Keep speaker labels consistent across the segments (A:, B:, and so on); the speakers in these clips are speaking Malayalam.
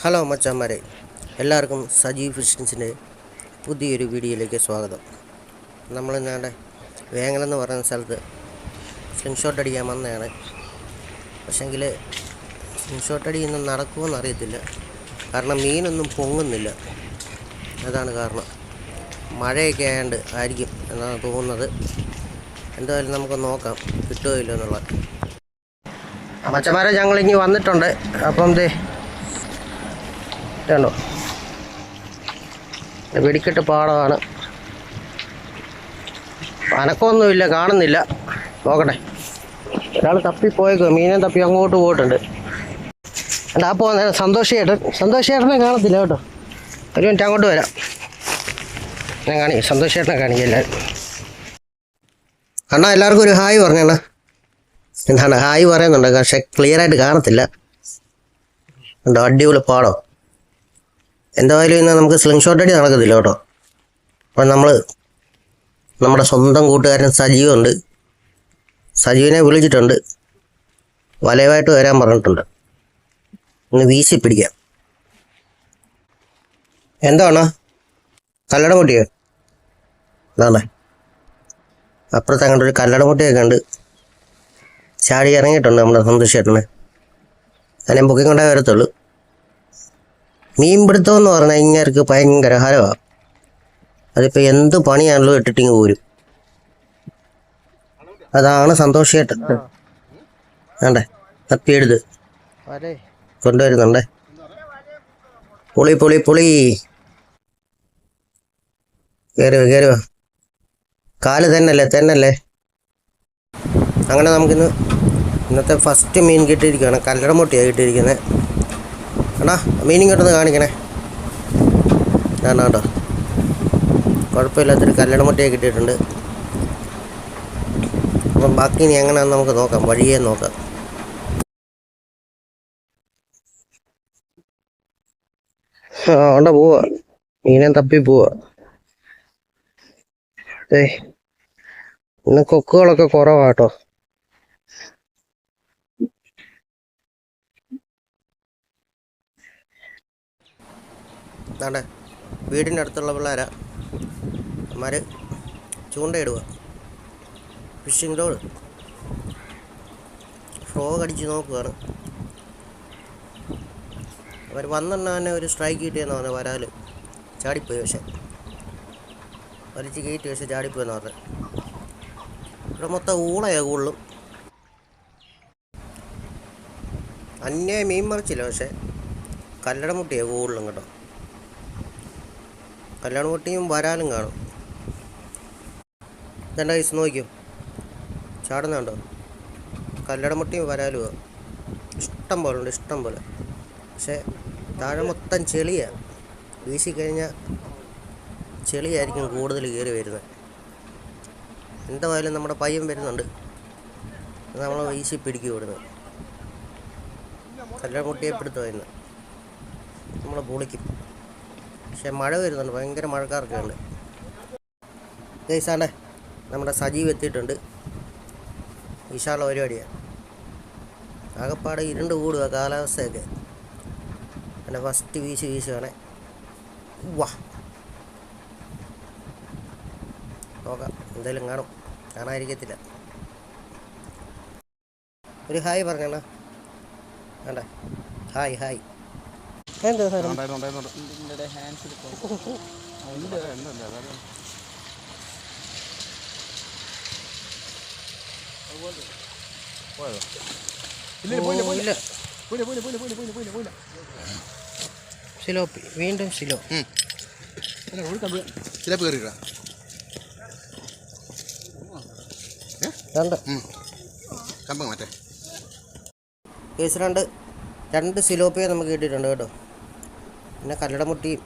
A: ഹലോ മച്ചാന്മാരെ, എല്ലാവർക്കും സജീവ് ഫിഷിങ്സിൻ്റെ പുതിയൊരു വീഡിയോയിലേക്ക് സ്വാഗതം. നമ്മൾ ഞാൻ്റെ വേങ്ങലെന്ന് പറയുന്ന സ്ഥലത്ത് സ്ലിംഗ് ഷോട്ട് അടിക്കാൻ വന്നതാണ്. പക്ഷേങ്കിൽ സ്ലിംഗ് ഷോട്ട് അടി ഇന്നും നടക്കുമെന്ന് അറിയത്തില്ല, കാരണം മീനൊന്നും പൊങ്ങുന്നില്ല. അതാണ് കാരണം. മഴയൊക്കെ ആയതുകൊണ്ട് ആയിരിക്കും എന്നാണ് തോന്നുന്നത്. എന്തായാലും നമുക്ക് നോക്കാം കിട്ടുമോ ഇല്ലോ എന്നുള്ളത്. മച്ചന്മാരെ, ഞങ്ങളിങ്ങി വന്നിട്ടുണ്ട്. അപ്പം ണ്ടോ വെടിക്കെട്ട് പാടമാണ്. അനക്കമൊന്നുമില്ല, കാണുന്നില്ല. നോക്കട്ടെ, ഒരാൾ തപ്പിപ്പോയേക്കോ, മീനെ തപ്പി അങ്ങോട്ട് പോയിട്ടുണ്ട്. എൻ്റെ ആ പോകുന്ന സന്തോഷേട്ടനെ കാണത്തില്ല കേട്ടോ. ഒരു മിനിറ്റ് അങ്ങോട്ട് വരാം, ഞാൻ സന്തോഷേട്ടനെ കാണിക്കാം എല്ലാവരും. അണ്ണാ, എല്ലാവർക്കും ഒരു ഹായ് പറഞ്ഞണ്ണ. എന്താണ് ഹായ് പറയുന്നുണ്ട്, പക്ഷെ ക്ലിയറായിട്ട് കാണത്തില്ല. ഉണ്ടോ, അടിപൊളി പാടോ. എന്തായാലും ഇന്ന് നമുക്ക് സ്ലിംഗ് ഷോട്ട് അടി നടക്കത്തില്ല കേട്ടോ. അപ്പം നമ്മുടെ സ്വന്തം കൂട്ടുകാരൻ സജീവുണ്ട്. സജീവിനെ വിളിച്ചിട്ടുണ്ട്, വലയുമായിട്ട് വരാൻ പറഞ്ഞിട്ടുണ്ട്. ഇന്ന് വീശി പിടിക്കാം. എന്താണ് കല്ലട മുട്ടിയോ? അതാണേ, അപ്പുറത്ത് അങ്ങോട്ട് ഒരു കല്ലട മുട്ടിയൊക്കെ ഉണ്ട്. ചാടി ഇറങ്ങിയിട്ടുണ്ട് നമ്മുടെ സന്തോഷേട്ടനെ. അതിനെ പൊക്കി കൊണ്ടേ വരത്തുള്ളൂ. മീൻ പിടുത്തം എന്ന് പറഞ്ഞാൽ ഇങ്ങേർക്ക് ഭയങ്കര ഹരമാണ്. അതിപ്പോൾ എന്ത് പണിയാണല്ലോ ഇട്ടിട്ടിങ്ങ് പോരും. അതാണ് സന്തോഷേട്ടൻ. വേണ്ടേ, തപ്പിയെടുത്ത് കൊണ്ടുവരുന്നുണ്ടേ. പുളി പുളി പുളി കയറുക. കാല് തന്നല്ലേ. അങ്ങനെ നമുക്കിന്ന് ഇന്നത്തെ ഫസ്റ്റ് മീൻ കിട്ടിയിരിക്കുകയാണ്. കല്ലട മുട്ടിയാണ് കിട്ടിയിരിക്കുന്നത്. അണ്ണാ, മീനിങ് കിട്ടുന്നത് കാണിക്കണേ. കേട്ടോ, കുഴപ്പമില്ലാത്തൊരു കല്ലട മുട്ടയൊക്കെ കിട്ടിയിട്ടുണ്ട്. അപ്പം ബാക്കി ഇനി എങ്ങനെയാണെന്ന് നമുക്ക് നോക്കാം, വഴിയേ നോക്കാം. അവിടെ പോവാ, മീനെ തപ്പി പോവാ. ഇന്ന് കൊക്കുകളൊക്കെ കുറവാട്ടോ. അതാണ്ട് വീടിൻ്റെ അടുത്തുള്ള പിള്ളേരാ അമ്മമാർ ചൂണ്ടയിടുക. ഫിഷിംഗ് റോഡ് ഫ്രോഗ് അടിച്ച് നോക്കുകയാണ്. അവർ വന്നെണ്ണ ഒരു സ്ട്രൈക്ക് കിട്ടിയെന്ന് പറഞ്ഞാൽ വരാൽ ചാടിപ്പോയി. പക്ഷെ വലിച്ച് കയറ്റി, പക്ഷെ ചാടിപ്പോയെന്ന് പറഞ്ഞത്. ഇവിടെ മൊത്തം ഊളയാണ് കൂടുതലും. അന്യായ മീൻ മറിച്ചില്ല, പക്ഷെ കല്ലട മുട്ടിയാണ് കൂടുതലും കേട്ടോ. കല്യാണ മുട്ടിയും വരാലും കാണും. ഇതെൻ്റെ കൈസ് നോക്കിയോ, ചാടുന്നുണ്ടോ? കല്ലട മുട്ടിയും വരാലുമോ ഇഷ്ടം പോലെ ഉണ്ട്, ഇഷ്ടം പോലെ. പക്ഷേ താഴെ മൊത്തം ചെളിയാണ്. വീശിക്കഴിഞ്ഞാൽ ചെളിയായിരിക്കും കൂടുതൽ കയറി വരുന്നത്. എന്തായാലും നമ്മുടെ പയ്യൻ വരുന്നുണ്ട്, നമ്മൾ വീശി പിടിക്കും ഇവിടുന്ന്. കല്ലട മുട്ടിയെ പിടുത്തമായിരുന്നു, നമ്മൾ പൊളിക്കും. പക്ഷെ മഴ വരുന്നുണ്ട്, ഭയങ്കര മഴക്കാരൊക്കെ ഉണ്ട്. ഗൈസാണ്ടേ, നമ്മുടെ സജീവ് എത്തിയിട്ടുണ്ട്. വിശാല പരിപാടിയാണ്. ആകപ്പാടെ ഇരുണ്ട് കൂടുക കാലാവസ്ഥയൊക്കെ. പിന്നെ ഫസ്റ്റ് വീശുവാണേ. വാ നോക്കാം, എന്തായാലും കാണാതിരിക്കത്തില്ല. ഒരു ഹായ് പറഞ്ഞണ. വേണ്ട, ഹായ്. എന്താ സാധനം? സിലോപ്പി, വീണ്ടും സിലോ. കേസ് രണ്ട് സിലോപ്പിയെ നമുക്ക് കിട്ടിയിട്ടുണ്ട് കേട്ടോ. പിന്നെ കല്ലട മുട്ടിയും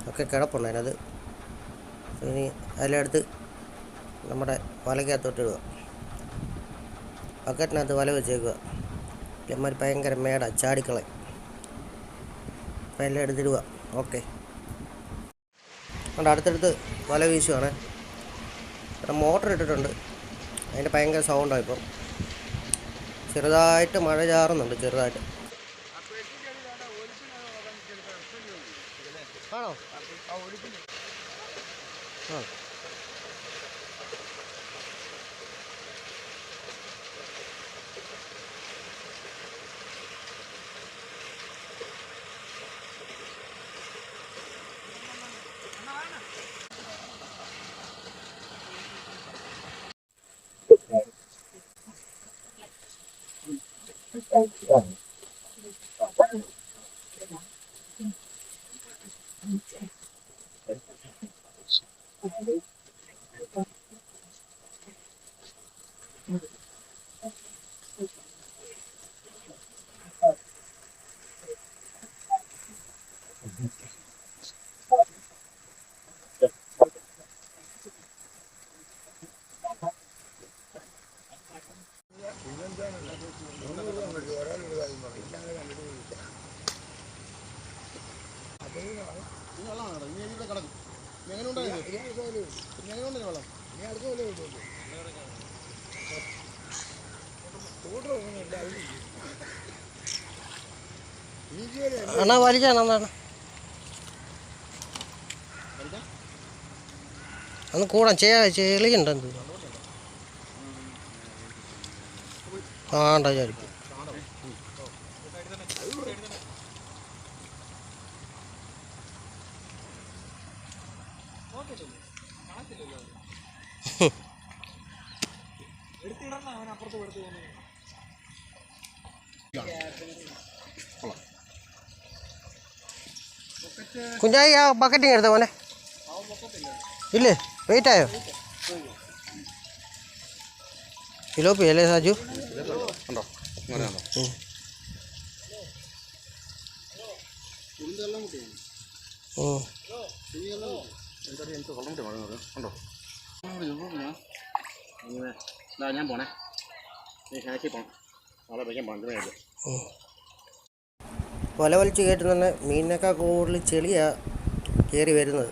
A: ഒക്കെ കിടപ്പുണ്ട് അതിനത്. ഇനി അതിലെടുത്ത് നമ്മുടെ വലയ്ക്കകത്തോട്ട് ഇടുക. ബക്കറ്റിനകത്ത് വല വെച്ചേക്കുക. ഇല്ലമാർ ഭയങ്കര മേടാ, ചാടിക്കളെ. അപ്പം എല്ലാം എടുത്തിടുക. ഓക്കെ, അതുകൊണ്ട് അടുത്തടുത്ത് വല വീശുവാണ്. ഇവിടെ മോട്ടർ ഇട്ടിട്ടുണ്ട്, അതിൻ്റെ ഭയങ്കര സൗണ്ടാണ്. ഇപ്പം ചെറുതായിട്ട് മഴ ചാറുന്നുണ്ട്, ചെറുതായിട്ട്. ആണോ? ആ അണ്ണാ വലിച്ചാണ് എന്താണ് അന്ന് കൂടാൻ ചെളിയുണ്ടെന്ന് ആണ്ടാ വിചാരിക്കും. കുഞ്ഞായി ആ ബക്കറ്റിങ് എടുത്ത മോനെ ഇല്ലേ? വെയിറ്റ് ആയോ? ഫിലോപ്പി അല്ലേ സാജു?
B: ഞാൻ പോണേ, ഹാക്കി പോണം, നാളെ വയ്ക്കാൻ പോകണം.
A: വല വലിച്ച് കയറ്റുന്ന മീനിനേക്കാൾ കൂടുതൽ ചെളിയാണ് കയറി വരുന്നത്.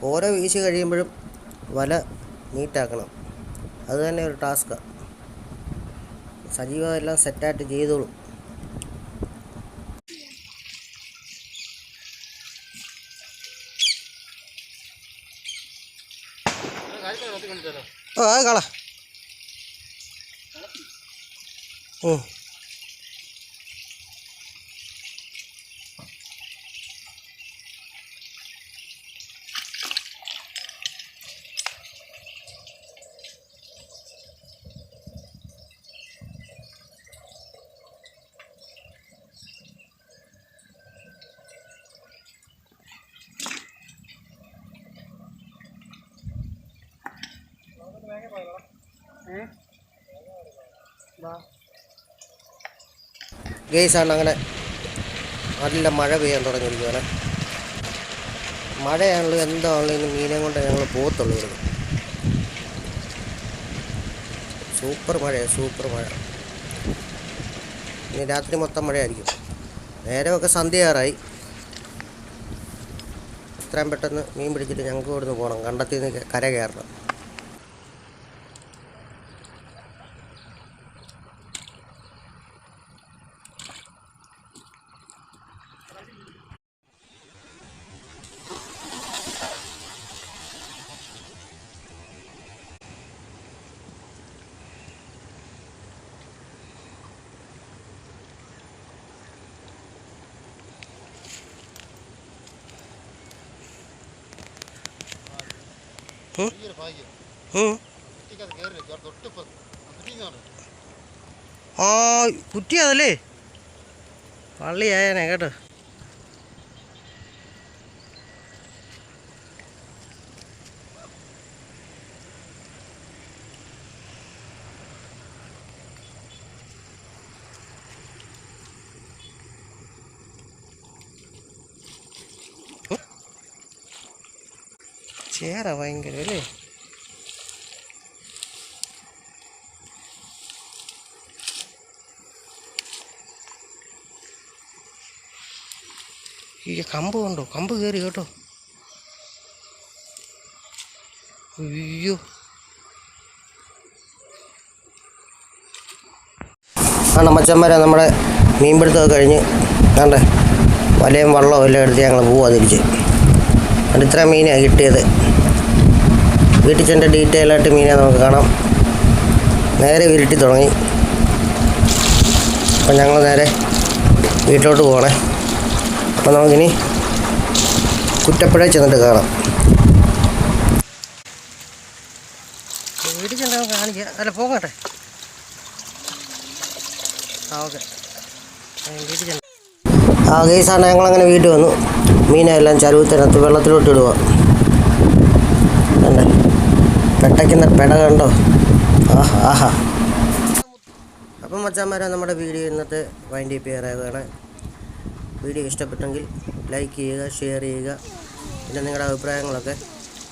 A: ഓരോ വീശ് കഴിയുമ്പോഴും വല നീറ്റാക്കണം. അത് തന്നെ ഒരു ടാസ്ക്കാണ്. സജീവം എല്ലാം സെറ്റായിട്ട് ചെയ്തോളും. ഓ അത് കള. ഗെയ്സാണ് അങ്ങനെ നല്ല മഴ പെയ്യാൻ തുടങ്ങിയിരിക്കുകയാണ്. മഴയാണല്ലോ എന്താണല്ലോ ഇന്ന് മീനെ കൊണ്ട് ഞങ്ങൾ പോകത്തുള്ളൂ. ഇവിടെ സൂപ്പർ മഴയാണ്, സൂപ്പർ മഴ. ഇനി രാത്രി മൊത്തം മഴയായിരിക്കും. നേരമൊക്കെ സന്ധ്യയാറായി. എത്രയും പെട്ടെന്ന് മീൻ പിടിച്ചിട്ട് ഞങ്ങൾക്ക് ഇവിടുന്ന് പോകണം. കണ്ടത്തിൽ നിന്ന് കര കയറണം. ആ കുറ്റിയാണല്ലേ? പള്ളിയായനെ കേട്ടോ. ചേര ഭയങ്കര അല്ലേ? ഈ കമ്പ് കണ്ടോ? കമ്പ് കയറി കേട്ടോ. അയ്യോ. ആ മച്ചന്മാരെ നമ്മുടെ മീൻപിടുത്തമൊക്കെ കഴിഞ്ഞ് കണ്ടേ വലയും വള്ളവും എല്ലാം എടുത്ത് ഞങ്ങൾ പോവാ തിരിച്ച്. അത് ഇത്ര മീനാണ് കിട്ടിയത്. വീട്ടിൽ ചെന്ന ഡീറ്റെയിൽ ആയിട്ട് മീനെ നമുക്ക് കാണാം. നേരെ വിരുട്ടി തുടങ്ങി. അപ്പം ഞങ്ങൾ നേരെ വീട്ടിലോട്ട് പോകണേ. അപ്പം നമുക്കിനി കുറ്റപ്പുഴ ചെന്നിട്ട് കാണാം. വീട്ടിൽ ചെന്ന് കാണിക്കുക. അല്ല പോകട്ടെ. ഓക്കെ. വീട്ടിൽ ചെന്ന് കേസാണ്. ഞങ്ങളങ്ങനെ വീട്ടിൽ വന്നു. മീനെല്ലാം ചരുവത്തിനകത്ത് വെള്ളത്തിലോട്ട് ഇടുക. കണ്ടേ പെട്ടയ്ക്കുന്ന പെട കണ്ടോ? ആഹാ. അപ്പം മച്ചാന്മാരെ, നമ്മുടെ വീഡിയോ ഇന്നത്തെ വൈൻഡ് അപ്പ് ചെയ്യാറാകുകയാണ്. വീഡിയോ ഇഷ്ടപ്പെട്ടെങ്കിൽ ലൈക്ക് ചെയ്യുക, ഷെയർ ചെയ്യുക. പിന്നെ നിങ്ങളുടെ അഭിപ്രായങ്ങളൊക്കെ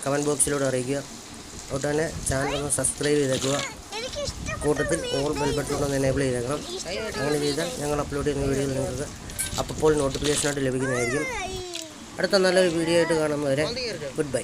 A: കമൻറ്റ് ബോക്സിലൂടെ അറിയിക്കുക. അതുകൊണ്ട് തന്നെ ചാനലൊന്ന് സബ്സ്ക്രൈബ് ചെയ്തേക്കുക. കൂട്ടത്തിൽ ഓൾ ബെൽ ബട്ടൺ ഒന്ന് എനേബിൾ ചെയ്തേക്കണം. അങ്ങനെ ചെയ്താൽ ഞങ്ങൾ അപ്ലോഡ് ചെയ്യുന്ന വീഡിയോയിൽ നിങ്ങൾക്ക് അപ്പോൾ നോട്ടിഫിക്കേഷനായിട്ട് ലഭിക്കുന്നതായിരിക്കും. അടുത്ത നല്ലൊരു വീഡിയോ ആയിട്ട് കാണുന്നവരെ ഗുഡ് ബൈ.